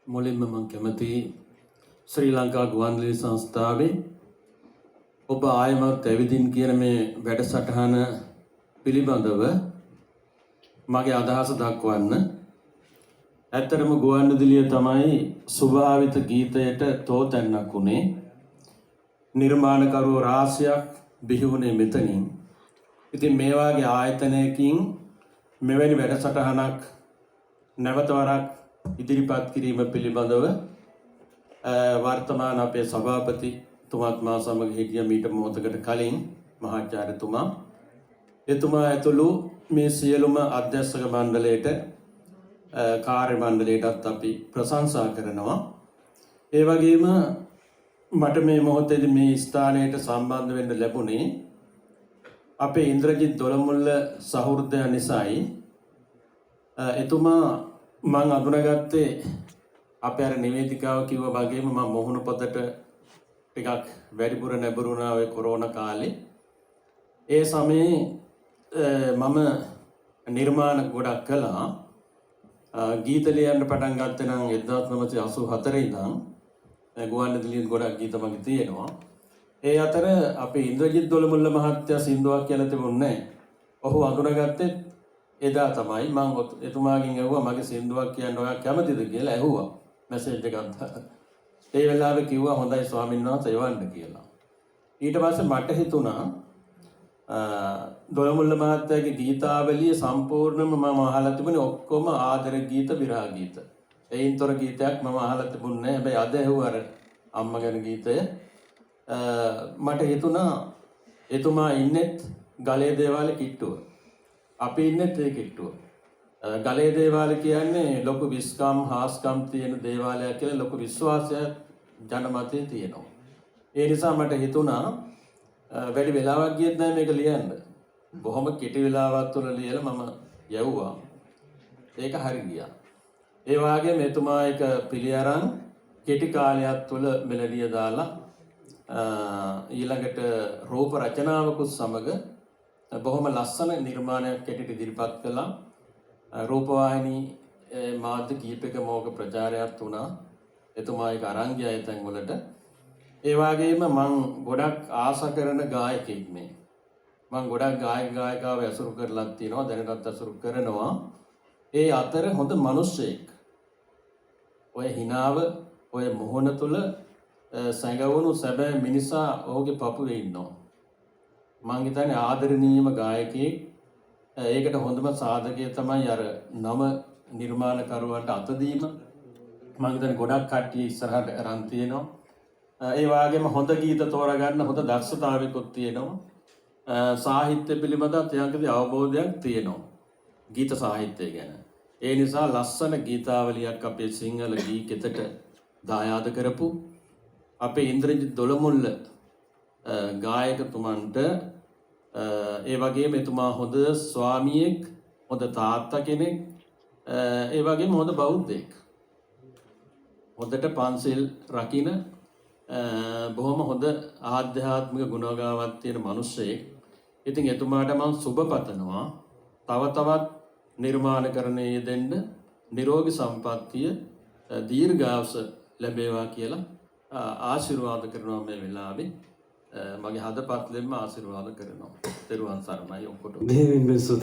මුලින්ම මම කැමති ශ්‍රී ලංකා ගුවන්විදුලි සංස්ථාවේ ඔබ ආයමත් ඇවිදින් කියන මේ වැඩසටහන පිළිබඳව මගේ අදහස දක්වන්න. ඇත්තටම ගුවන්විදුලිය තමයි ස්වභාවිත ගීතයට තෝතැන්නක් උනේ. නිර්මාණකරුවෝ රාශියක් බිහි වුණේ මෙතනින්. ඉතින් මේ වාගේ ආයතනයකින් මෙවැනි වැඩසටහනක් නැවත වරක් ඉදිරිපත් කිරීම පිළිබඳව වර්තමාන අපේ සභාපතිතුමාත් මා සමග හිටිය මීට මොහොතකට කලින් මහාචාර්යතුමා එතුමා ඇතුළු මේ සියලුම අධ්‍යක්ෂක මණ්ඩලයට කාර්ය මණ්ඩලයටත් අපි ප්‍රශංසා කරනවා. ඒ වගේම මට මේ මොහොතේදී මේ ස්ථානයට සම්බන්ධ වෙන්න ලැබුණේ අපේ ඉන්ද්‍රජිත් දොළමුල්ල සහෘදය නිසායි. එතුමා මං අඳුනගත්තේ අපේ අර නිවේදිකාව කිව්වා වගේම මම මොහුණු පොතට ටිකක් වැඩිපුර නැඹුරුණා ඔය කොරෝනා කාලේ. ඒ සමයේ මම නිර්මාණ ගොඩක් කළා. ගීත ලියන්න පටන් ගත්තේ නම් 1984 ඉඳන් ගුවන්විදුලියේ ගොඩක් ගීත මගේ තියෙනවා. ඒ අතර අපේ ඉන්ද්‍රජිත් දොළමුල්ල මහත්තයා සින්දුවක් කියලා තිබුණේ නැහැ. ඔහු අඳුනගත්තේ එදා තමයි. මම එතුමාගෙන් ඇහුවා මගේ සින්දුවක් කියන්න ඔයා කැමතිද කියලා ඇහුවා. මැසේජ් එකක් දාලා. ඒ වෙලාවේ කිව්වා හොඳයි ස්වාමීන් වහන්සේ එවන්න කියලා. ඊට පස්සේ මට හිතුණා දොළමුල්ල මහත්තයාගේ ගීතාවලිය සම්පූර්ණයෙන්ම මම අහලා තිබුණේ ඔක්කොම ආදර ගීත විරහ ගීත. ඒයින්තර ගීතයක් මම අහලා තිබුණේ නැහැ. හැබැයි අද ඇහුවා අර අම්මා ගැන ගීතය. මට හිතුණා එතුමා ඉන්නෙත් ගලේ දේවාලේ කිට්ටුව. අපි ඉන්නෙත් ඒ කිට්ටුව. ගලේ දේවාලය කියන්නේ ලොකු විස්කම් හාස්කම් තියෙන දේවාලයක් කියලා ලොකු විශ්වාසයක් ජනමතයේ තියෙනවා. ඒ නිසා මට හිතුණා වැඩි වෙලාවක් ගියෙත් නැහැ මේක ලියන්න. බොහොම කෙටි වෙලාවක් තුළ ලියලා මම යවුවා. ඒක හරි ගියා. ඒ වගේම එතුමා එක පිළි අරන් කෙටි කාලයක් තුළ මෙලඩිය දාලා ඊළඟට රූප රචනාවකුත් සමග බොහොම ලස්සන නිර්මාණයක් කෙටිට ඉදිරිපත් කළා. රූපවාහිනී මාධ්‍ය කීපයක මෝක ප්‍රචාරයක් වුණා. එතුමා ඒක අරන් ගියා ඒ තැන් වලට. ඒ වගේම මම ගොඩක් ආස කරන ගායකයෙක් මේ. මම ගොඩක් ගායකාව ඇසුරු කරලා තියෙනවා. දැනටත් ඇසුරු කරනවා. ඒ අතර හොඳ මිනිස්සෙක්. ඔය හිනාව ඔය මොහොන තුල සැඟවුණු සැබෑ මිනිසා ඔහුගේ පපුවේ ඉන්නවා. මං හිතන්නේ ආදරණීයම ගායකයෙක්. ඒකට හොඳම සාධකය තමයි අර නම නිර්මාණකරුවන්ට අත දීම. මං හිතන්නේ ගොඩක් කට්ටිය ඉස්සරහට අරන් තියෙනවා. ඒ වගේම හොඳ ගීත තෝරගන්න හොඳ දක්ෂතාවයකුත් තියෙනවා. සාහිත්‍ය පිළිබඳව යම්කිසි අවබෝධයක් තියෙනවා. ගීත සාහිත්‍යය ගැන. ඒ නිසා ලස්සන ගීතාවලියක් අපේ සිංහල ගී කෙතට දායාද කරපු අපේ ඉන්ද්‍රජිත් දොළමුල්ල ගායකතුමන්ට ඒ වගේම එතුමා හොඳ ස්වාමියෙක්, හොඳ තාත්තා කෙනෙක්, ඒ වගේම හොඳ බෞද්ධයෙක්. හොඳට පන්සිල් රකින්න බොහොම හොඳ ආධ්‍යාත්මික ගුණගාවක් තියෙන මිනිස්සෙක්. ඉතින් එතුමාට මම සුබ පතනවා තව තවත් නිර්මාණකරණයේ යෙදෙන්න නිරෝගී සම්පන්නිය දීර්ඝායුෂ ලැබේවා කියලා ආශිර්වාද කරනවා මේ වෙලාවේ. මගේ හදපත්ලෙන්ම ආශිර්වාද කරනවා. ත්වන් සරණයි ඔක්කොටම.